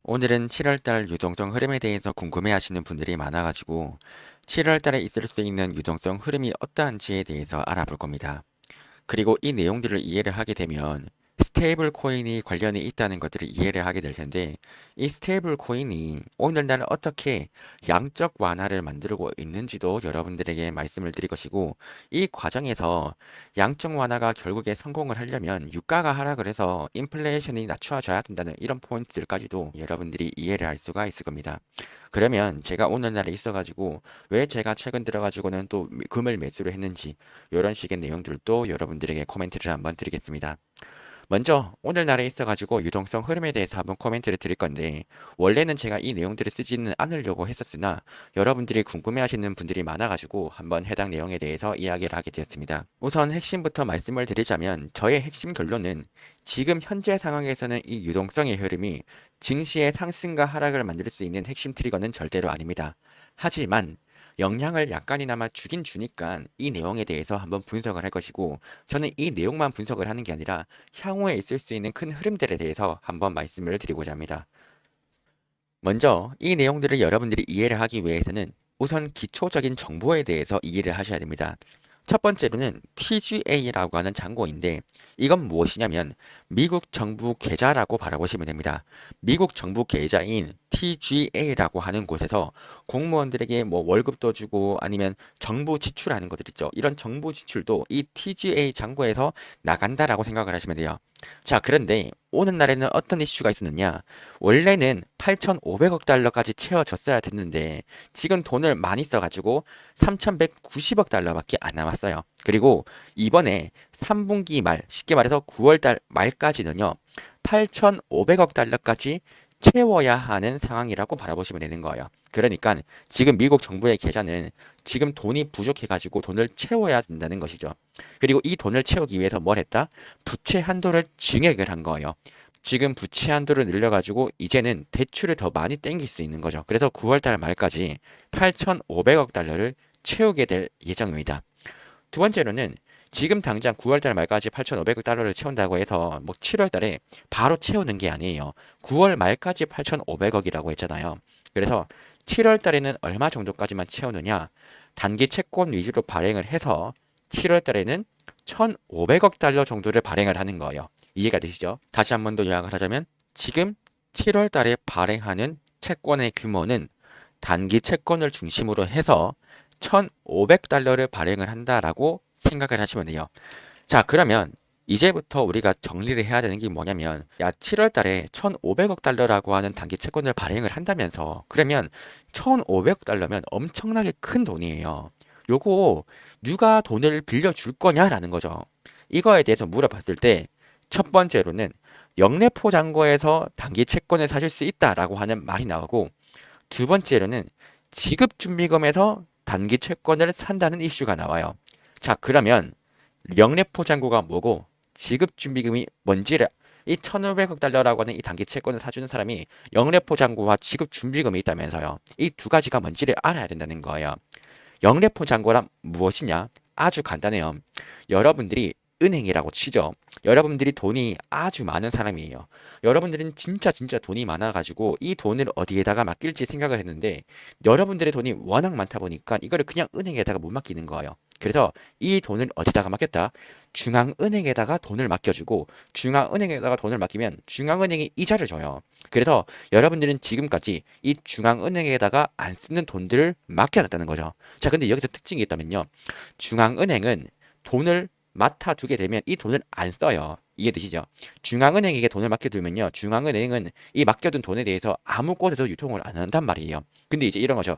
오늘은 7월달 유동성 흐름에 대해서 궁금해하시는 분들이 많아가지고 7월달에 있을 수 있는 유동성 흐름이 어떠한지에 대해서 알아볼 겁니다. 그리고 이 내용들을 이해를 하게 되면 스테이블 코인이 관련이 있다는 것들을 이해를 하게 될 텐데, 이 스테이블 코인이 오늘날 어떻게 양적 완화를 만들고 있는지도 여러분들에게 말씀을 드릴 것이고, 이 과정에서 양적 완화가 결국에 성공을 하려면 유가가 하락을 해서 인플레이션이 낮춰져야 된다는 이런 포인트들까지도 여러분들이 이해를 할 수가 있을 겁니다. 그러면 제가 오늘날에 있어가지고 왜 제가 최근 들어가지고는 또 금을 매수를 했는지, 이런 식의 내용들도 여러분들에게 코멘트를 한번 드리겠습니다. 먼저 오늘날에 있어가지고 유동성 흐름에 대해서 한번 코멘트를 드릴 건데, 원래는 제가 이 내용들을 쓰지는 않으려고 했었으나 여러분들이 궁금해하시는 분들이 많아가지고 한번 해당 내용에 대해서 이야기를 하게 되었습니다. 우선 핵심부터 말씀을 드리자면, 저의 핵심 결론은 지금 현재 상황에서는 이 유동성의 흐름이 증시의 상승과 하락을 만들 수 있는 핵심 트리거는 절대로 아닙니다. 하지만 영향을 약간이나마 주긴 주니까 이 내용에 대해서 한번 분석을 할 것이고, 저는 이 내용만 분석을 하는 게 아니라 향후에 있을 수 있는 큰 흐름들에 대해서 한번 말씀을 드리고자 합니다. 먼저 이 내용들을 여러분들이 이해를 하기 위해서는 우선 기초적인 정보에 대해서 이해를 하셔야 됩니다. 첫 번째로는 TGA라고 하는 잔고인데, 이건 무엇이냐면 미국 정부 계좌라고 바라보시면 됩니다. 미국 정부 계좌인 TGA라고 하는 곳에서 공무원들에게 뭐 월급도 주고 아니면 정부 지출하는 것들 있죠. 이런 정부 지출도 이 TGA 잔고에서 나간다라고 생각을 하시면 돼요. 자, 그런데 오늘날에는 어떤 이슈가 있었느냐? 원래는 8,500억 달러까지 채워졌어야 됐는데 지금 돈을 많이 써가지고 3,190억 달러밖에 안 남았어요. 그리고 이번에 3분기 말, 쉽게 말해서 9월 달 말까지는요, 8,500억 달러까지 채워야 하는 상황이라고 바라보시면 되는 거예요. 그러니까 지금 미국 정부의 계좌는 지금 돈이 부족해가지고 돈을 채워야 된다는 것이죠. 그리고 이 돈을 채우기 위해서 뭘 했다? 부채 한도를 증액을 한 거예요. 지금 부채 한도를 늘려가지고 이제는 대출을 더 많이 땡길 수 있는 거죠. 그래서 9월달 말까지 8,500억 달러를 채우게 될 예정입니다. 두 번째로는 지금 당장 9월달 말까지 8,500억 달러를 채운다고 해서 뭐 7월달에 바로 채우는 게 아니에요. 9월 말까지 8,500억이라고 했잖아요. 그래서 7월달에는 얼마 정도까지만 채우느냐? 단기 채권 위주로 발행을 해서 7월달에는 1,500억 달러 정도를 발행을 하는 거예요. 이해가 되시죠? 다시 한 번 더 요약을 하자면, 지금 7월 달에 발행하는 채권의 규모는 단기 채권을 중심으로 해서 1,500달러를 발행을 한다라고 생각을 하시면 돼요. 자, 그러면 이제부터 우리가 정리를 해야 되는 게 뭐냐면, 야, 7월 달에 1,500억 달러라고 하는 단기 채권을 발행을 한다면서, 그러면 1,500억 달러면 엄청나게 큰 돈이에요. 요거 누가 돈을 빌려줄 거냐라는 거죠. 이거에 대해서 물어봤을 때 첫 번째로는 영래포장고에서 단기 채권을 사실 수 있다라고 하는 말이 나오고, 두 번째로는 지급준비금에서 단기 채권을 산다는 이슈가 나와요. 자, 그러면 영래포장고가 뭐고 지급준비금이 뭔지를, 이 1,500억 달러라고 하는 이 단기 채권을 사주는 사람이 영래포장고와 지급준비금이 있다면서요. 이 두 가지가 뭔지를 알아야 된다는 거예요. 영래포장고란 무엇이냐? 아주 간단해요. 여러분들이 은행이라고 치죠. 여러분들이 돈이 아주 많은 사람이에요. 여러분들은 진짜 돈이 많아가지고 이 돈을 어디에다가 맡길지 생각을 했는데, 여러분들의 돈이 워낙 많다 보니까 이거를 그냥 은행에다가 못 맡기는 거예요. 그래서 이 돈을 어디다가 맡겼다? 중앙은행에다가 돈을 맡겨주고, 중앙은행에다가 돈을 맡기면 중앙은행이 이자를 줘요. 그래서 여러분들은 지금까지 이 중앙은행에다가 안 쓰는 돈들을 맡겨놨다는 거죠. 자, 근데 여기서 특징이 있다면요. 중앙은행은 돈을 맡아두게 되면 이 돈을 안 써요. 이해되시죠? 중앙은행에게 돈을 맡겨두면요, 중앙은행은 이 맡겨둔 돈에 대해서 아무 곳에서 유통을 안 한단 말이에요. 근데 이제 이런 거죠.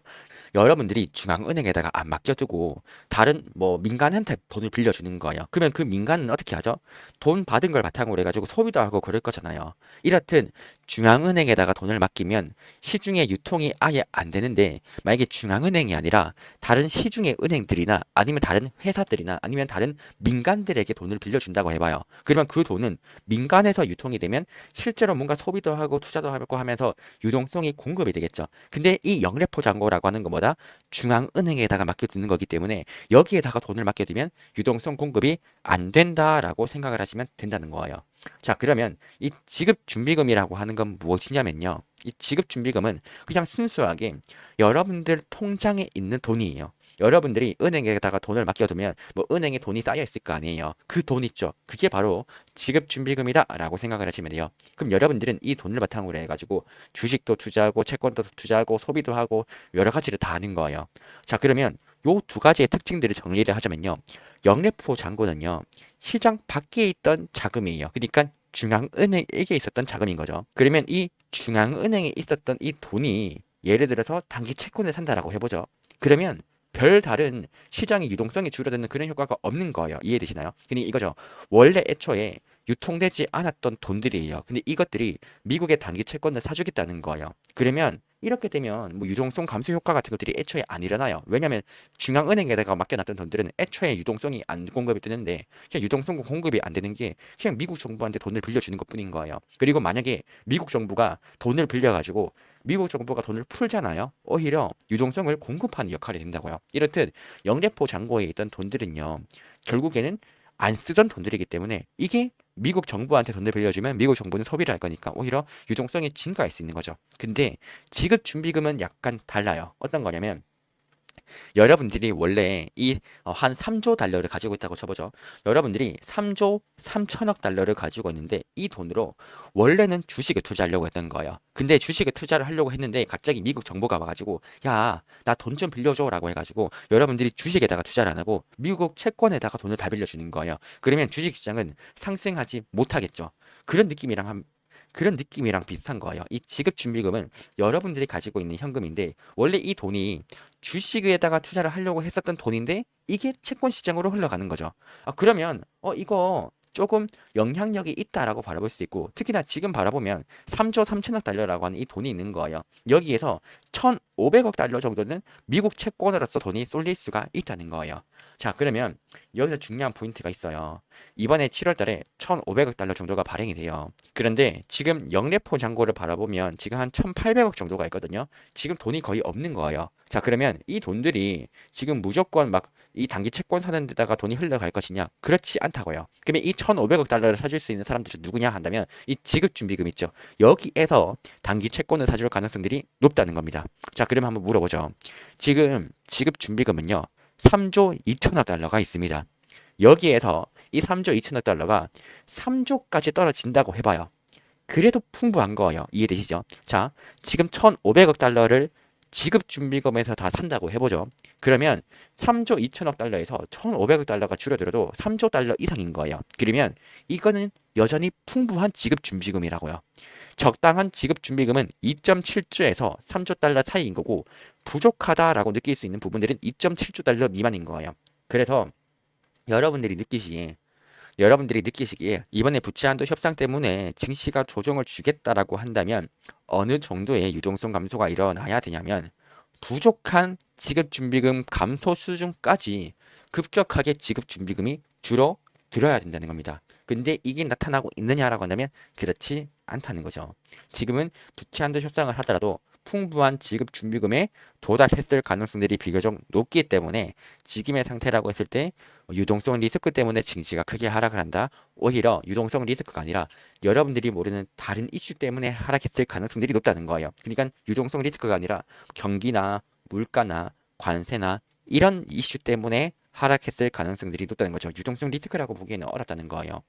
여러분들이 중앙은행에다가 안 맡겨두고 다른 뭐 민간한테 돈을 빌려주는 거예요. 그러면 그 민간은 어떻게 하죠? 돈 받은 걸 바탕으로 해가지고 소비도 하고 그럴 거잖아요. 이렇듯 중앙은행에다가 돈을 맡기면 시중에 유통이 아예 안 되는데, 만약에 중앙은행이 아니라 다른 시중의 은행들이나 아니면 다른 회사들이나 아니면 다른 민간들에게 돈을 빌려준다고 해봐요. 그러면 그 돈은 민간에서 유통이 되면 실제로 뭔가 소비도 하고 투자도 하고 하면서 유동성이 공급이 되겠죠. 근데 이 영래포 잔고라고 하는 건 뭐다? 중앙은행에다가 맡겨두는 거기 때문에 여기에다가 돈을 맡겨두면 유동성 공급이 안 된다라고 생각을 하시면 된다는 거예요. 자, 그러면 이 지급 준비금이라고 하는 건 무엇이냐면요. 이 지급준비금은 그냥 순수하게 여러분들 통장에 있는 돈이에요. 여러분들이 은행에다가 돈을 맡겨두면 뭐 은행에 돈이 쌓여 있을 거 아니에요. 그 돈 있죠. 그게 바로 지급준비금이다라고 생각을 하시면 돼요. 그럼 여러분들은 이 돈을 바탕으로 해가지고 주식도 투자하고 채권도 투자하고 소비도 하고 여러 가지를 다 하는 거예요. 자, 그러면 요 두 가지의 특징들을 정리를 하자면요. 영래포 잔고는요. 시장 밖에 있던 자금이에요. 그러니까 중앙은행에게 있었던 자금인 거죠. 그러면 이 중앙은행에 있었던 이 돈이 예를 들어서 단기 채권을 산다라고 해보죠. 그러면 별다른 시장의 유동성이 줄어드는 그런 효과가 없는 거예요. 이해되시나요? 그러니까 이거죠. 원래 애초에 유통되지 않았던 돈들이에요. 근데 이것들이 미국의 단기 채권을 사주겠다는 거예요. 그러면 이렇게 되면 뭐 유동성 감소 효과 같은 것들이 애초에 안 일어나요. 왜냐하면 중앙은행에다가 맡겨놨던 돈들은 애초에 유동성이 안 공급이 되는데 그냥 유동성 공급이 안 되는 게 그냥 미국 정부한테 돈을 빌려주는 것뿐인 거예요. 그리고 만약에 미국 정부가 돈을 빌려가지고 미국 정부가 돈을 풀잖아요. 오히려 유동성을 공급하는 역할이 된다고요. 이렇듯 영래포 잔고에 있던 돈들은요. 결국에는 안 쓰던 돈들이기 때문에 이게 미국 정부한테 돈을 빌려주면 미국 정부는 소비를 할 거니까 오히려 유동성이 증가할 수 있는 거죠. 근데 지급 준비금은 약간 달라요. 어떤 거냐면 여러분들이 원래 이 한 3조 달러를 가지고 있다고 쳐보죠. 여러분들이 3조 3천억 달러를 가지고 있는데 이 돈으로 원래는 주식을 투자하려고 했던 거예요. 근데 주식을 투자를 하려고 했는데 갑자기 미국 정부가 와가지고 야, 나 돈 좀 빌려줘라고 해가지고 여러분들이 주식에다가 투자를 안 하고 미국 채권에다가 돈을 다 빌려주는 거예요. 그러면 주식시장은 상승하지 못하겠죠. 그런 느낌이랑 그런 느낌이랑 비슷한 거예요. 이 지급준비금은 여러분들이 가지고 있는 현금인데 원래 이 돈이 주식에다가 투자를 하려고 했었던 돈인데 이게 채권 시장으로 흘러가는 거죠. 그러면 이거 조금 영향력이 있다라고 바라볼 수 있고 특히나 지금 바라보면 3조 3천억 달러라고 하는 이 돈이 있는 거예요. 여기에서 1,500억 달러 정도는 미국 채권으로서 돈이 쏠릴 수가 있다는 거예요. 자, 그러면 여기서 중요한 포인트가 있어요. 이번에 7월 달에 1,500억 달러 정도가 발행이 돼요. 그런데 지금 영래포 잔고를 바라보면 지금 한 1,800억 정도가 있거든요. 지금 돈이 거의 없는 거예요. 자, 그러면 이 돈들이 지금 무조건 막 이 단기 채권 사는 데다가 돈이 흘러갈 것이냐? 그렇지 않다고요. 그러면 이 1,500억 달러를 사줄 수 있는 사람들은 누구냐 한다면 이 지급준비금 있죠. 여기에서 단기 채권을 사줄 가능성들이 높다는 겁니다. 자, 그러면 한번 물어보죠. 지금 지급준비금은요. 3조 2천억 달러가 있습니다. 여기에서 이 3조 2천억 달러가 3조까지 떨어진다고 해봐요. 그래도 풍부한 거예요. 이해되시죠? 자, 지금 1,500억 달러를 지급준비금에서 다 산다고 해보죠. 그러면 3조 2천억 달러에서 1,500억 달러가 줄어들어도 3조 달러 이상인 거예요. 그러면 이거는 여전히 풍부한 지급준비금이라고요. 적당한 지급준비금은 2.7조에서 3조 달러 사이인 거고 부족하다라고 느낄 수 있는 부분들은 2.7조 달러 미만인 거예요. 그래서 여러분들이 느끼시기에 이번에 부채한도 협상 때문에 증시가 조정을 주겠다라고 한다면 어느 정도의 유동성 감소가 일어나야 되냐면 부족한 지급준비금 감소 수준까지 급격하게 지급준비금이 줄어들어야 된다는 겁니다. 근데 이게 나타나고 있느냐라고 한다면 그렇지 않다는 거죠. 지금은 부채한도 협상을 하더라도 풍부한 지급준비금에 도달했을 가능성들이 비교적 높기 때문에 지금의 상태라고 했을 때 유동성 리스크 때문에 증시가 크게 하락을 한다. 오히려 유동성 리스크가 아니라 여러분들이 모르는 다른 이슈 때문에 하락했을 가능성들이 높다는 거예요. 그러니까 유동성 리스크가 아니라 경기나 물가나 관세나 이런 이슈 때문에 하락했을 가능성들이 높다는 거죠. 유동성 리스크라고 보기에는 어렵다는 거예요.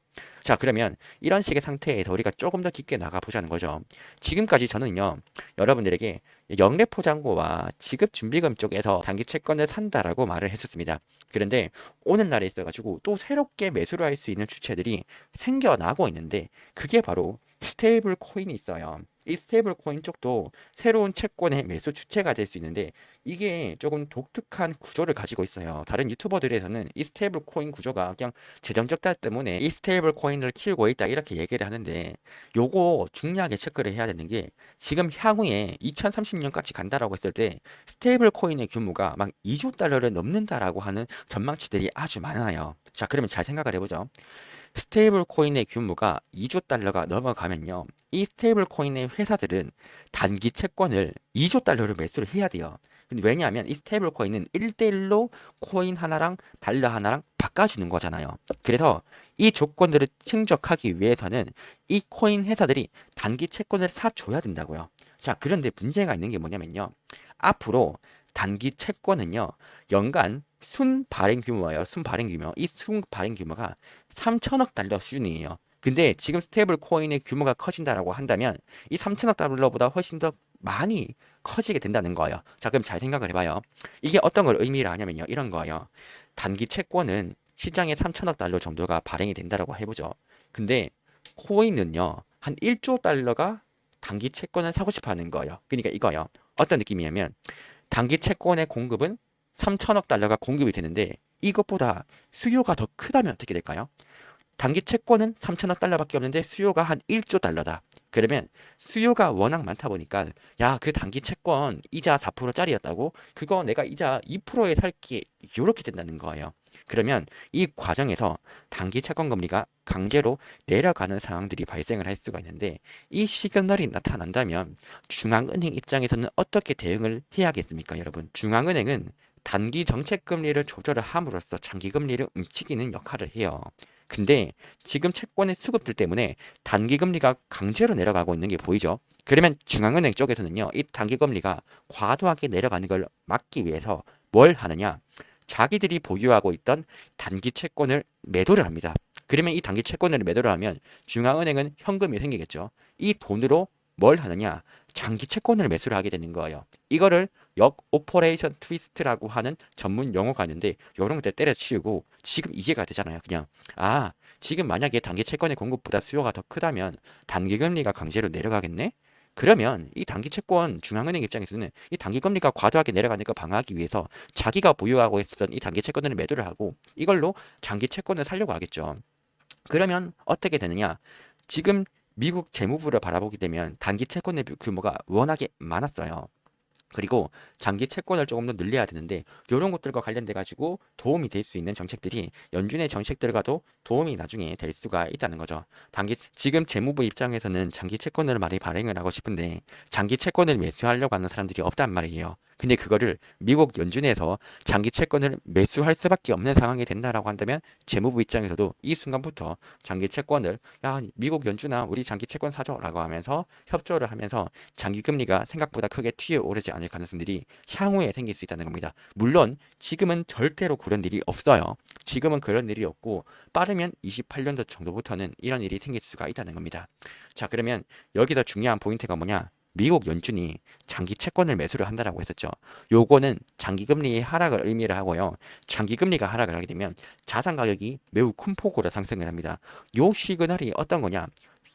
자, 그러면 이런 식의 상태에서 우리가 조금 더 깊게 나가 보자는 거죠. 지금까지 저는요, 여러분들에게 영래포장고와 지급준비금 쪽에서 단기 채권을 산다라고 말을 했었습니다. 그런데 오는 날에 있어가지고 또 새롭게 매수를 할 수 있는 주체들이 생겨나고 있는데 그게 바로 스테이블 코인이 있어요. 이 스테이블 코인 쪽도 새로운 채권의 매수 주체가 될 수 있는데 이게 조금 독특한 구조를 가지고 있어요. 다른 유튜버들에서는 이 스테이블 코인 구조가 그냥 재정적 달 때문에 이 스테이블 코인을 키우고 있다 이렇게 얘기를 하는데 요거 중요하게 체크를 해야 되는 게 지금 향후에 2030년까지 간다라고 했을 때 스테이블 코인의 규모가 막 2조 달러를 넘는다라고 하는 전망치들이 아주 많아요. 자, 그러면 잘 생각을 해보죠. 스테이블 코인의 규모가 2조 달러가 넘어가면요. 이 스테이블 코인의 회사들은 단기 채권을 2조 달러를 매수를 해야 돼요. 근데 왜냐하면 이 스테이블 코인은 1대1로 코인 하나랑 달러 하나랑 바꿔주는 거잖아요. 그래서 이 조건들을 충족하기 위해서는 이 코인 회사들이 단기 채권을 사줘야 된다고요. 자, 그런데 문제가 있는 게 뭐냐면요. 앞으로 단기 채권은요, 연간 순 발행 규모예요. 순 발행 규모. 이 순 발행 규모가 3천억 달러 수준이에요. 근데 지금 스테이블 코인의 규모가 커진다라고 한다면 이 3천억 달러보다 훨씬 더 많이 커지게 된다는 거예요. 자, 그럼 잘 생각을 해봐요. 이게 어떤 걸 의미를 하냐면요. 이런 거예요. 단기 채권은 시장에 3천억 달러 정도가 발행이 된다라고 해보죠. 근데 코인은요, 한 1조 달러가 단기 채권을 사고 싶어 하는 거예요. 그러니까 이거요. 어떤 느낌이냐면 단기 채권의 공급은 3천억 달러가 공급이 되는데 이것보다 수요가 더 크다면 어떻게 될까요? 단기 채권은 3천억 달러밖에 없는데 수요가 한 1조 달러다. 그러면 수요가 워낙 많다 보니까 야, 그 단기 채권 이자 4%짜리였다고? 그거 내가 이자 2%에 살게 이렇게 된다는 거예요. 그러면 이 과정에서 단기 채권 금리가 강제로 내려가는 상황들이 발생을 할 수가 있는데 이 시그널이 나타난다면 중앙은행 입장에서는 어떻게 대응을 해야겠습니까, 여러분? 중앙은행은 단기 정책 금리를 조절을 함으로써 장기 금리를 움직이는 역할을 해요. 근데 지금 채권의 수급들 때문에 단기 금리가 강제로 내려가고 있는 게 보이죠. 그러면 중앙은행 쪽에서는요, 이 단기 금리가 과도하게 내려가는 걸 막기 위해서 뭘 하느냐? 자기들이 보유하고 있던 단기 채권을 매도를 합니다. 그러면 이 단기 채권을 매도를 하면 중앙은행은 현금이 생기겠죠. 이 돈으로 뭘 하느냐? 장기 채권을 매수를 하게 되는 거예요. 이거를 역 오퍼레이션 트위스트라고 하는 전문 용어가 있는데 이런 것들 때려치우고 지금 이해가 되잖아요. 그냥 아, 지금 만약에 단기 채권의 공급보다 수요가 더 크다면 단기 금리가 강제로 내려가겠네? 그러면 이 단기 채권 중앙은행 입장에서는 이 단기 금리가 과도하게 내려가는 걸 방어하기 위해서 자기가 보유하고 있었던 이 단기 채권을 매도를 하고 이걸로 장기 채권을 살려고 하겠죠. 그러면 어떻게 되느냐? 지금 미국 재무부를 바라보게 되면 단기 채권의 규모가 워낙에 많았어요. 그리고 장기 채권을 조금 더 늘려야 되는데 이런 것들과 관련돼 가지고 도움이 될 수 있는 정책들이 연준의 정책들과도 도움이 나중에 될 수가 있다는 거죠. 단기 지금 재무부 입장에서는 장기 채권을 많이 발행을 하고 싶은데 장기 채권을 매수하려고 하는 사람들이 없단 말이에요. 근데 그거를 미국 연준에서 장기 채권을 매수할 수밖에 없는 상황이 된다라고 한다면 재무부 입장에서도 이 순간부터 장기 채권을 야, 미국 연준아 우리 장기 채권 사줘라고 하면서 협조를 하면서 장기 금리가 생각보다 크게 튀어오르지 않을 가능성들이 향후에 생길 수 있다는 겁니다. 물론 지금은 절대로 그런 일이 없어요. 지금은 그런 일이 없고 빠르면 28년도 정도부터는 이런 일이 생길 수가 있다는 겁니다. 자, 그러면 여기서 중요한 포인트가 뭐냐? 미국 연준이 장기 채권을 매수를 한다라고 했었죠. 요거는 장기 금리의 하락을 의미를 하고요. 장기 금리가 하락을 하게 되면 자산 가격이 매우 큰 폭으로 상승을 합니다. 요 시그널이 어떤 거냐?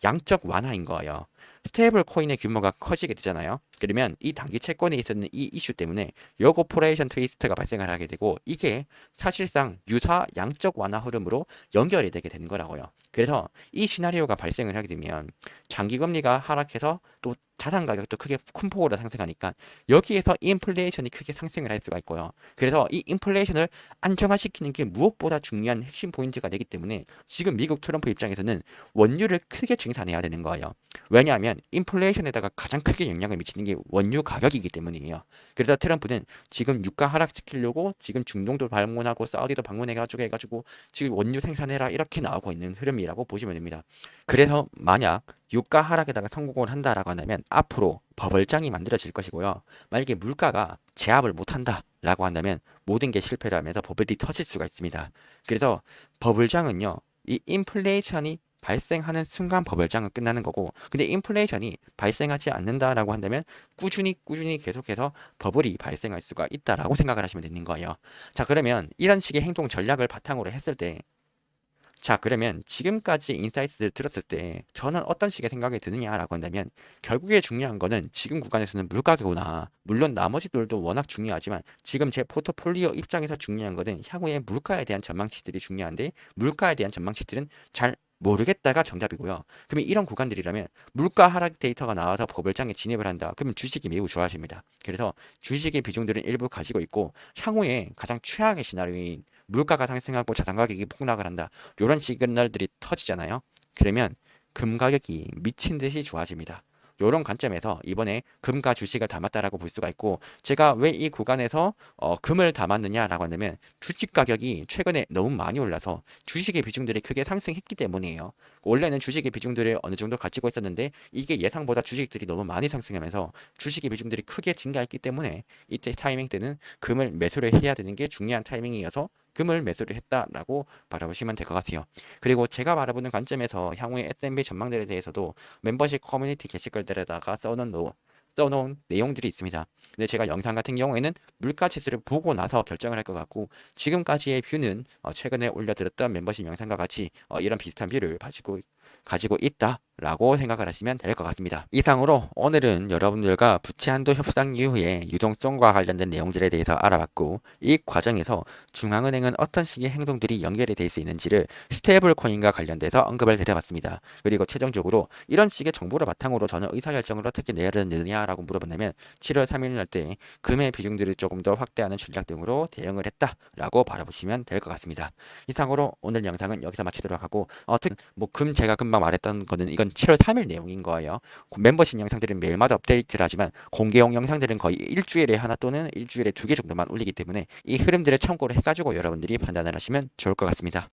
양적 완화인 거예요. 스테이블 코인의 규모가 커지게 되잖아요. 그러면 이 단기 채권에 있었는 이 이슈 때문에 역오퍼레이션 트위스트가 발생을 하게 되고 이게 사실상 유사 양적 완화 흐름으로 연결이 되게 되는 거라고요. 그래서 이 시나리오가 발생을 하게 되면 장기 금리가 하락해서 또 자산 가격도 크게 큰 폭으로 상승하니까 여기에서 인플레이션이 크게 상승을 할 수가 있고요. 그래서 이 인플레이션을 안정화시키는 게 무엇보다 중요한 핵심 포인트가 되기 때문에 지금 미국 트럼프 입장에서는 원유를 크게 증산해야 되는 거예요. 왜냐하면 인플레이션에다가 가장 크게 영향을 미치는 게 원유 가격이기 때문이에요. 그래서 트럼프는 지금 유가 하락시키려고 지금 중동도 방문하고 사우디도 방문해가지고 지금 원유 생산해라 이렇게 나오고 있는 흐름이라고 보시면 됩니다. 그래서 만약 유가 하락에다가 성공을 한다라고 한다면 앞으로 버블장이 만들어질 것이고요. 만약에 물가가 제압을 못한다라고 한다면 모든 게 실패를 하면서 버블이 터질 수가 있습니다. 그래서 버블장은요, 이 인플레이션이 발생하는 순간 버블장은 끝나는 거고, 근데 인플레이션이 발생하지 않는다라고 한다면 꾸준히 계속해서 버블이 발생할 수가 있다라고 생각을 하시면 되는 거예요. 자, 그러면 이런 식의 행동 전략을 바탕으로 했을 때 자, 그러면 지금까지 인사이트를 들었을 때 저는 어떤 식의 생각이 드느냐라고 한다면 결국에 중요한 거는 지금 구간에서는 물가구나. 물론 나머지들도 워낙 중요하지만 지금 제 포트폴리오 입장에서 중요한 거는 향후에 물가에 대한 전망치들이 중요한데 물가에 대한 전망치들은 잘 모르겠다가 정답이고요. 그러면 이런 구간들이라면 물가 하락 데이터가 나와서 버블장에 진입을 한다. 그러면 주식이 매우 좋아집니다. 그래서 주식의 비중들은 일부 가지고 있고 향후에 가장 최악의 시나리오인 물가가 상승하고 자산 가격이 폭락을 한다. 이런 시그널들이 터지잖아요. 그러면 금 가격이 미친 듯이 좋아집니다. 이런 관점에서 이번에 금과 주식을 담았다라고 볼 수가 있고, 제가 왜 이 구간에서 금을 담았느냐라고 한다면 주식 가격이 최근에 너무 많이 올라서 주식의 비중들이 크게 상승했기 때문이에요. 원래는 주식의 비중들을 어느 정도 가지고 있었는데 이게 예상보다 주식들이 너무 많이 상승하면서 주식의 비중들이 크게 증가했기 때문에 이때 타이밍 때는 금을 매수를 해야 되는 게 중요한 타이밍이어서 금을 매수를 했다라고 바라보시면 될 것 같아요. 그리고 제가 바라보는 관점에서 향후의 S&P 전망들에 대해서도 멤버십 커뮤니티 게시글들에다가 써놓은 내용들이 있습니다. 근데 제가 영상 같은 경우에는 물가 지수를 보고 나서 결정을 할 것 같고, 지금까지의 뷰는 최근에 올려드렸던 멤버십 영상과 같이 이런 비슷한 뷰를 가지고 있다라고 생각을 하시면 될 것 같습니다. 이상으로 오늘은 여러분들과 부채 한도 협상 이후에 유동성과 관련된 내용들에 대해서 알아봤고, 이 과정에서 중앙은행은 어떤 식의 행동들이 연결이 될 수 있는지를 스테이블 코인과 관련돼서 언급을 드려봤습니다. 그리고 최종적으로 이런 식의 정보를 바탕으로 저는 의사결정을 어떻게 내야 되느냐라고 물어본다면 7월 3일 날 때 금의 비중들을 조금 더 확대하는 전략 등으로 대응을 했다라고 바라보시면 될 것 같습니다. 이상으로 오늘 영상은 여기서 마치도록 하고, 금 제가 금방 말했던 거는 이건 7월 3일 내용인 거예요. 멤버십 영상들은 매일마다 업데이트를 하지만 공개용 영상들은 거의 일주일에 하나 또는 일주일에 두 개 정도만 올리기 때문에 이 흐름들을 참고를 해가지고 여러분들이 판단을 하시면 좋을 것 같습니다.